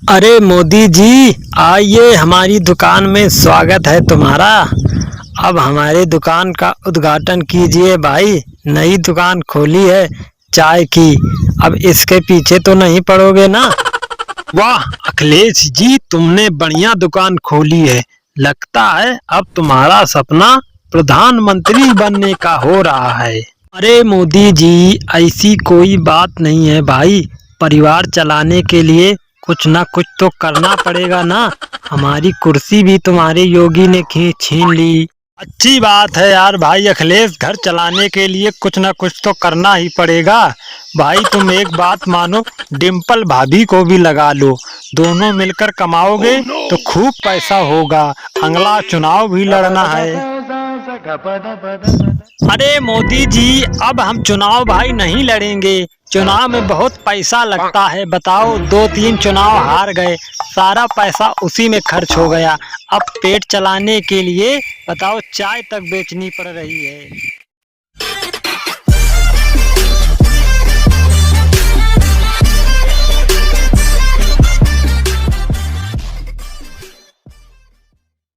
अरे मोदी जी, आइए हमारी दुकान में, स्वागत है तुम्हारा। अब हमारे दुकान का उद्घाटन कीजिए भाई। नई दुकान खोली है चाय की। अब इसके पीछे तो नहीं पड़ोगे ना? वाह अखिलेश जी, तुमने बढ़िया दुकान खोली है। लगता है अब तुम्हारा सपना प्रधानमंत्री बनने का हो रहा है। अरे मोदी जी, ऐसी कोई बात नहीं है भाई। परिवार चलाने के लिए कुछ ना कुछ तो करना पड़ेगा ना। हमारी कुर्सी भी तुम्हारे योगी ने छीन ली। अच्छी बात है यार भाई अखिलेश, घर चलाने के लिए कुछ ना कुछ तो करना ही पड़ेगा। भाई तुम एक बात मानो, डिम्पल भाभी को भी लगा लो। दोनों मिलकर कमाओगे तो खूब पैसा होगा। अगला चुनाव भी लड़ना है। अरे मोदी जी, अब हम चुनाव भाई नहीं लड़ेंगे। चुनाव में बहुत पैसा लगता है। बताओ, 2-3 चुनाव हार गए, सारा पैसा उसी में खर्च हो गया। अब पेट चलाने के लिए बताओ चाय तक बेचनी पड़ रही है।